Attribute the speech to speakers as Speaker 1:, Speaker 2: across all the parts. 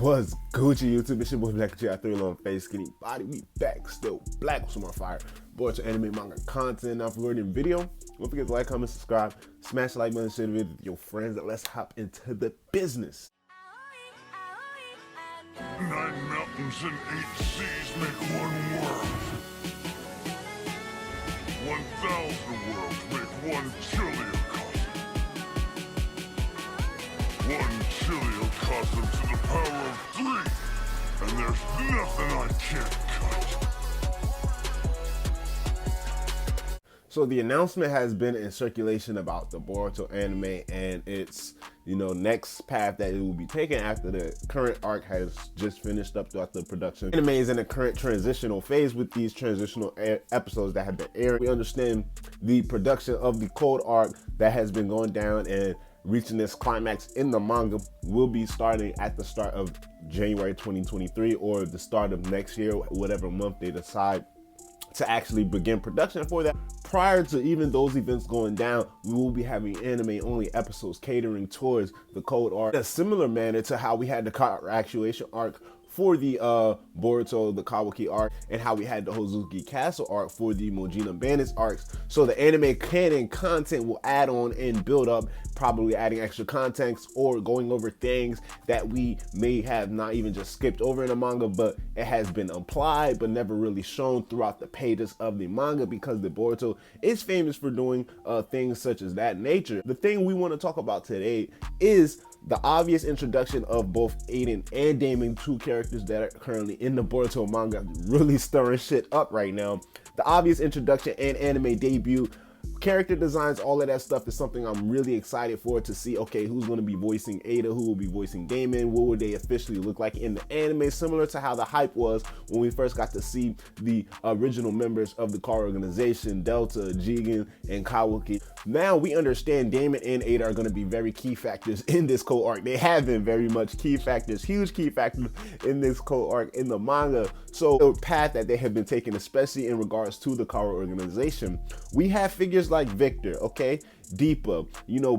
Speaker 1: What's Gucci YouTube? It's your boy Black J. I threw on face, skinny body. We back, still black with some more fire. Boruto anime manga content. Now, if you're in the video, don't forget to like, comment, subscribe, smash the like button, share the video with your friends, and let's hop into the business.
Speaker 2: 9 mountains and 8 seas make one world. 1,000 worlds make 1 chiliocosm. 1 chiliocosm to the power of 3, and there's nothing I can't cut.
Speaker 1: So the announcement has been in circulation about the Boruto anime and its, next path that it will be taking after the current arc has just finished up throughout the production. Anime is in a current transitional phase with these transitional episodes that have been aired. We understand the production of the cold arc that has been going down and reaching this climax in the manga will be starting at the start of January 2023 or the start of next year, whatever month they decide to actually begin production for that. Prior to even those events going down, we will be having anime-only episodes catering towards the cold arc in a similar manner to how we had the car actuation arc for the Boruto, the Kawaki arc, and how we had the Hozuki Castle arc for the Mojina Bandits arcs. So the anime canon content will add on and build up, probably adding extra context or going over things that we may have not even just skipped over in the manga, but it has been implied but never really shown throughout the pages of the manga, because the Boruto is famous for doing things such as that nature. The thing we want to talk about today is the obvious introduction of both Eida and Daemon, two characters that are currently in the Boruto manga, really stirring shit up right now. The obvious introduction and anime debut, character designs, all of that stuff is something I'm really excited for, to see, okay, who's going to be voicing Eida, who will be voicing Daemon, what would they officially look like in the anime, similar to how the hype was when we first got to see the original members of the car organization, Delta, Jigen, and Kawaki. Now we understand Daemon and Eida are going to be very key factors in this co-arc. They have been very much key factors, huge key factors in this co-arc in the manga. So the path that they have been taking, especially in regards to the car organization, we have figures like Victor, okay, Deepa,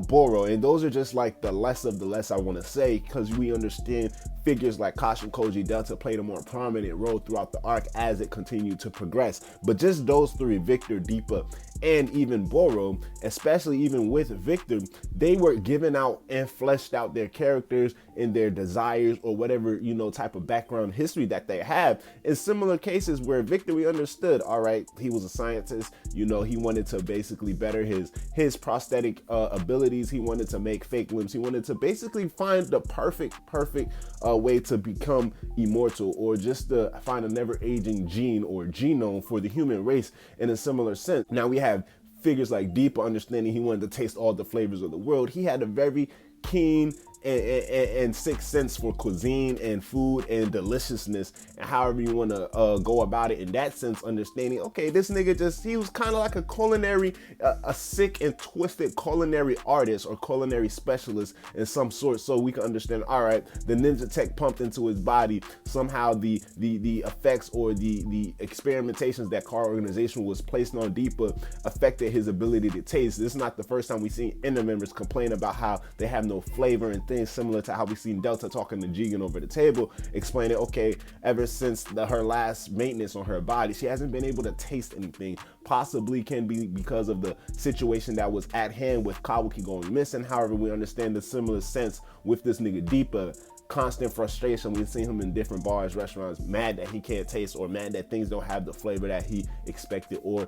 Speaker 1: Boro, and those are just like the less of the less, I want to say, because we understand figures like Kashin, Koji, Delta played a more prominent role throughout the arc as it continued to progress. But just those three, Victor, Deepa, and even Boro, especially even with Victor, they were given out and fleshed out their characters and their desires or whatever, type of background history that they have. In similar cases where Victor, we understood, all right, he was a scientist, he wanted to basically better his prosthetic abilities. He wanted to make fake limbs. He wanted to basically find the perfect way to become immortal, or just to find a never aging gene or genome for the human race in a similar sense. Now we have figures like Deepa, understanding he wanted to taste all the flavors of the world. He had a very keen and sixth sense for cuisine and food and deliciousness, and however you want to go about it in that sense, understanding, okay, this nigga he was kind of like a culinary, a sick and twisted culinary artist or culinary specialist in some sort, so we can understand, all right, the ninja tech pumped into his body, somehow the effects or the experimentations that car organization was placing on Deepa affected his ability to taste. This is not the first time we've seen Ender members complain about how they have no flavor, and things similar to how we seen Delta talking to Jigen over the table, explaining, okay, ever since her last maintenance on her body, she hasn't been able to taste anything. Possibly can be because of the situation that was at hand with Kawaki going missing. However, we understand the similar sense with this nigga Deepa. Constant frustration. We've seen him in different bars, restaurants, mad that he can't taste, or mad that things don't have the flavor that he expected, or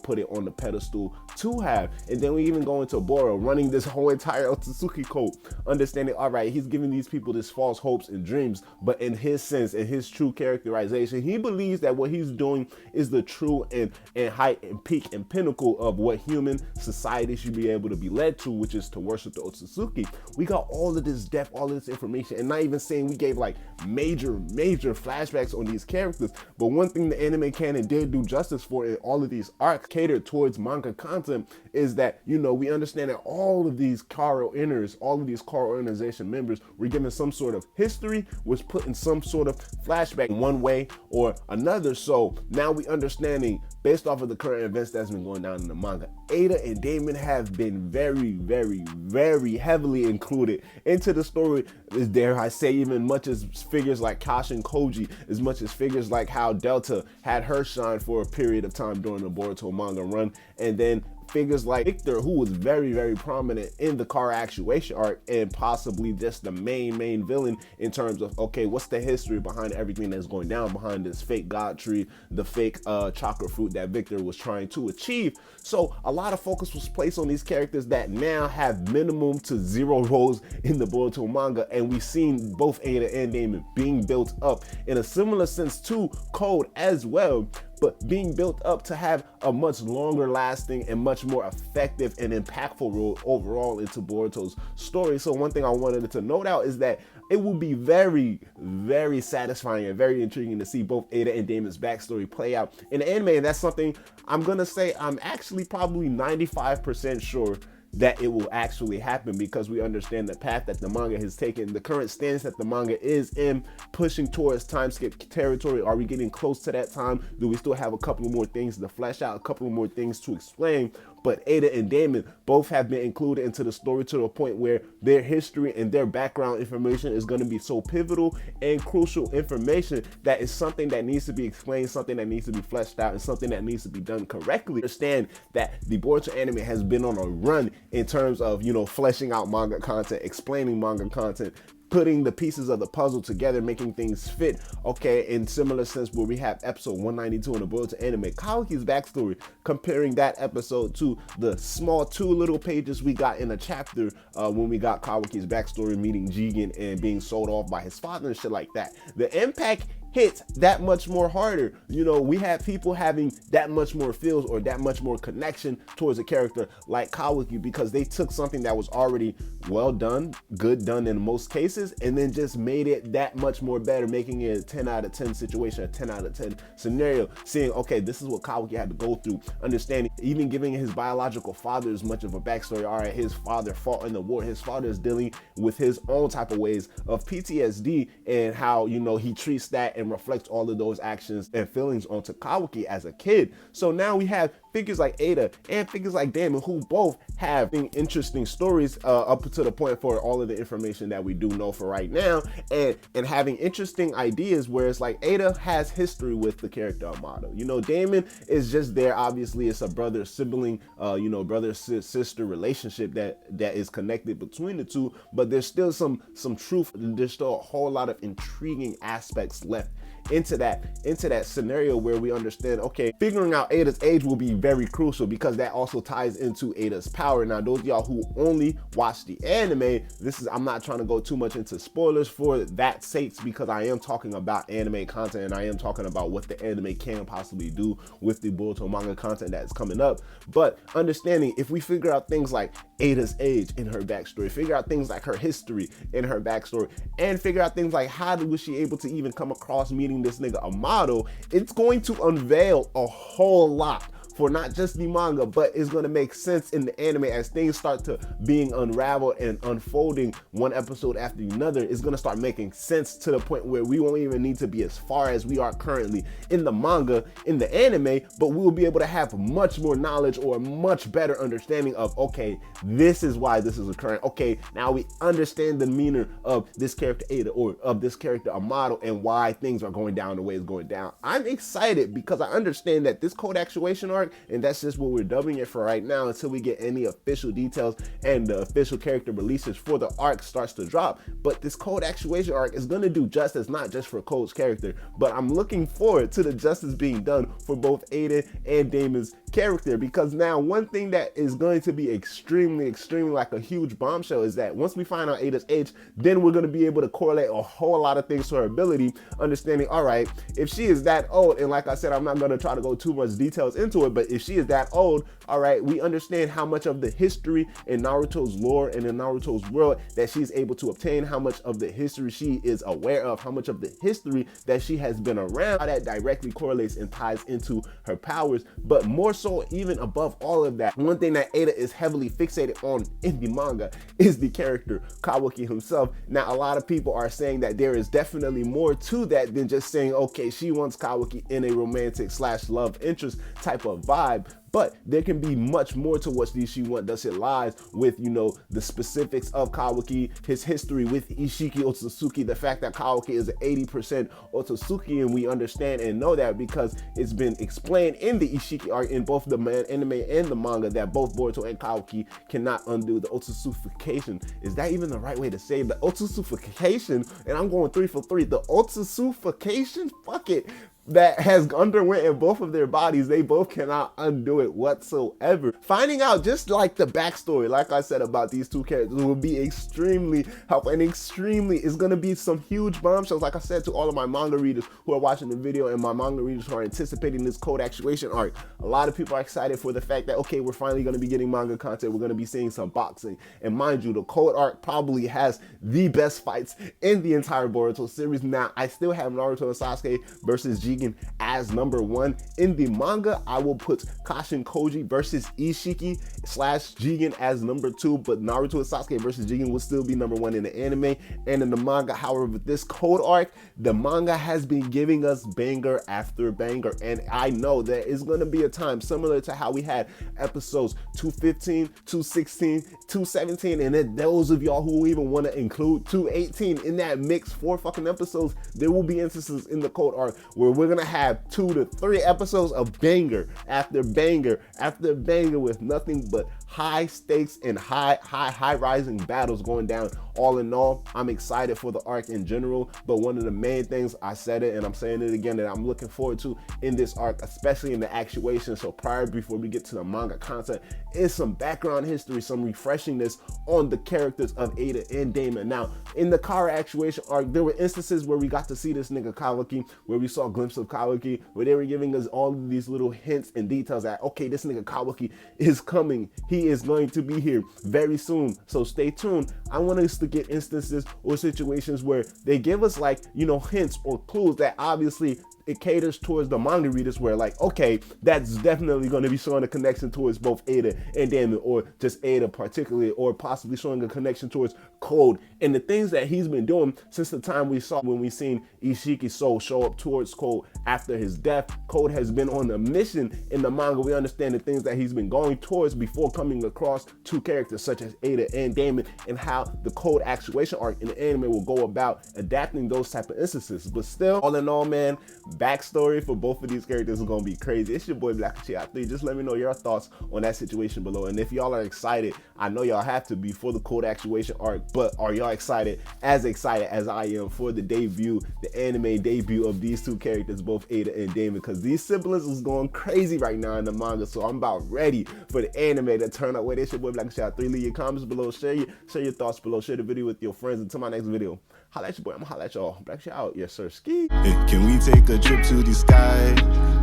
Speaker 1: put it on the pedestal to have. And then we even go into Boro running this whole entire Otsutsuki cult, understanding, all right, he's giving these people this false hopes and dreams, but in his sense, in his true characterization, he believes that what he's doing is the true and height and peak and pinnacle of what human society should be able to be led to, which is to worship the Otsutsuki. We got all of this depth, all of this information, and not even saying we gave like major flashbacks on these characters, but one thing the anime canon did do justice for in all of these arcs catered towards manga content is that, we understand that all of these Karo inners, all of these Karo organization members were given some sort of history, was put in some sort of flashback in one way or another. So now we understanding, based off of the current events that's been going down in the manga, Eida and Daemon have been very heavily included into the story dare I say, even much as figures like Kash and Koji, as much as figures like how Delta had her shine for a period of time during the Boruto manga run, and then figures like Victor, who was very, very prominent in the car actuation arc and possibly just the main villain in terms of, okay, what's the history behind everything that's going down behind this fake god tree, the fake chakra fruit that Victor was trying to achieve. So a lot of focus was placed on these characters that now have minimum to zero roles in the Boruto manga, and we've seen both Eida and Daemon being built up in a similar sense to Code as well, but being built up to have a much longer lasting and much more effective and impactful role overall into Boruto's story. So one thing I wanted to note out is that it will be very, very satisfying and very intriguing to see both Eida and Daemon's backstory play out in the anime, and that's something I'm gonna say I'm actually probably 95% sure that it will actually happen, because we understand the path that the manga has taken, the current stance that the manga is in, pushing towards time skip territory. Are we getting close to that time? Do we still have a couple more things to flesh out, a couple more things to explain? But Eida and Daemon both have been included into the story to the point where their history and their background information is going to be so pivotal and crucial information that is something that needs to be explained, something that needs to be fleshed out, and something that needs to be done correctly. Understand that the Boruto anime has been on a run in terms of, you know, fleshing out manga content, explaining manga content, putting the pieces of the puzzle together, making things fit. Okay, in similar sense where we have episode 192 in the Boruto anime, Kawaki's backstory, comparing that episode to the small 2 little pages we got in a chapter when we got Kawaki's backstory meeting Jigen and being sold off by his father and shit like that. The impact hits that much more harder. You know, we have people having that much more feels or that much more connection towards a character like Kawaki, because they took something that was already well done, good done in most cases, and then just made it that much more better, making it a 10 out of 10 situation, a 10 out of 10 scenario, seeing, okay, this is what Kawaki had to go through, understanding, even giving his biological father as much of a backstory. All right, his father fought in the war, his father is dealing with his own type of ways of PTSD, and how, you know, he treats that and reflects all of those actions and feelings onto Kawaki as a kid. So now we have figures like Eida and figures like Daemon, who both have interesting stories up to the point for all of the information that we do know for right now, and having interesting ideas, where it's like Eida has history with the character Amato. You know, Daemon is just there. Obviously, it's a brother sibling, you know, brother sister relationship that is connected between the two, but there's still some truth. There's still a whole lot of intriguing aspects left into that scenario, where we understand, okay, figuring out Eida's age will be very crucial, because that also ties into Eida's power. Now, those of y'all who only watch the anime, I'm not trying to go too much into spoilers for that sakes, because I am talking about anime content, and I am talking about what the anime can possibly do with the Boruto manga content that's coming up. But understanding, if we figure out things like Eida's age in her backstory, figure out things like her history in her backstory, and figure out things like how was she able to even come across meeting this nigga Amato, it's going to unveil a whole lot for not just the manga, but it's going to make sense in the anime as things start to being unraveled and unfolding one episode after another. It's going to start making sense to the point where we won't even need to be as far as we are currently in the manga, in the anime, but we will be able to have much more knowledge or a much better understanding of, okay, this is why this is occurring. Okay, now we understand the demeanor of this character Eida, or of this character Amato, and why things are going down the way it's going down. I'm excited because I understand that this code actuation arc, and that's just what we're dubbing it for right now until we get any official details and the official character releases for the arc starts to drop. But this code actuation arc is going to do justice not just for Code's character, but I'm looking forward to the justice being done for both Eida and Daemon's character, because now one thing that is going to be extremely like a huge bombshell is that once we find out Eida's age, then we're going to be able to correlate a whole lot of things to her ability, understanding, all right, if she is that old, and like I said, I'm not going to try to go too much details into it, but if she is that old, all right, we understand how much of the history in Naruto's lore and in Naruto's world that she's able to obtain, how much of the history she is aware of, how much of the history that she has been around, how that directly correlates and ties into her powers. But more so, even above all of that, one thing that Eida is heavily fixated on in the manga is the character Kawaki himself. Now, a lot of people are saying that there is definitely more to that than just saying, okay, she wants Kawaki in a romantic / love interest type of vibe. but there can be much more to what DC want. Thus it lies with, you know, the specifics of Kawaki, his history with Ishiki Otsutsuki, the fact that Kawaki is an 80% Otsutsuki, and we understand and know that because it's been explained in the Ishiki arc in both the anime and the manga that both Boruto and Kawaki cannot undo the Otsutsufication. Is that even the right way to say it? The Otsutsufication? And I'm going 3 for 3. The Otsutsufication? Fuck it. That has underwent in both of their bodies, they both cannot undo it whatsoever. Finding out just like the backstory, like I said, about these two characters will be extremely helpful, and extremely is going to be some huge bombshells. Like I said to all of my manga readers who are watching the video and my manga readers who are anticipating this code actuation arc, a lot of people are excited for the fact that, okay, we're finally going to be getting manga content, we're going to be seeing some boxing. And mind you, the code arc probably has the best fights in the entire Boruto series. Now, I still have Naruto and Sasuke versus Jigen as number 1. In the manga, I will put Kashin Koji versus Ishiki / Jigen as number 2, but Naruto and Sasuke versus Jigen will still be number 1 in the anime and in the manga. However, with this code arc, the manga has been giving us banger after banger, and I know there is going to be a time similar to how we had episodes 215, 216, 217, and then those of y'all who even want to include 218 in that mix, 4 fucking episodes, there will be instances in the code arc where we're gonna have 2 to 3 episodes of banger after banger after banger with nothing but high stakes and high rising battles going down. All in all, I'm excited for the arc in general, but one of the main things, I said it and I'm saying it again, that I'm looking forward to in this arc, especially in the actuation, so before we get to the manga content, is some background history, some refreshingness on the characters of Eida and Daemon. Now, in the Kara actuation arc, there were instances where we got to see this nigga Kawaki, where we saw a glimpse of Kawaki, where they were giving us all of these little hints and details that, okay, this nigga Kawaki is coming, he is going to be here very soon, so stay tuned. I want us to get instances or situations where they give us, like, you know, hints or clues that obviously it caters towards the manga readers, where like, okay, that's definitely going to be showing a connection towards both Eida and Daemon, or just Eida particularly, or possibly showing a connection towards Code and the things that he's been doing since the time we saw when we seen Ishiki's soul show up towards Code after his death. Code has been on a mission in the manga. We understand the things that he's been going towards before coming across two characters such as Eida and Daemon, and how the Code actuation arc in the anime will go about adapting those type of instances. But still, all in all, man, backstory for both of these characters is gonna be crazy. It's your boy Black 3. Just let me know your thoughts on that situation below, and if y'all are excited, I know y'all have to be, for the Code actuation arc, but are y'all excited as I am for the debut, the anime debut of these two characters, both Eida and Daemon? Because these siblings is going crazy right now in the manga, so I'm about ready for the anime to turn up. Wait, it's your boy Black 3. Leave your comments below, share your thoughts below, share the video with your friends. Until my next video, holla at your boy. I'm gonna holla at y'all. Black out. Yes sir. Ski.
Speaker 3: Hey, can we take a trip to the sky?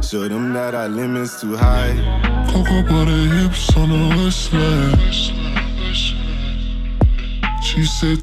Speaker 3: Show them that our limit's too high.
Speaker 2: Cocoa butter hips on the west side. She said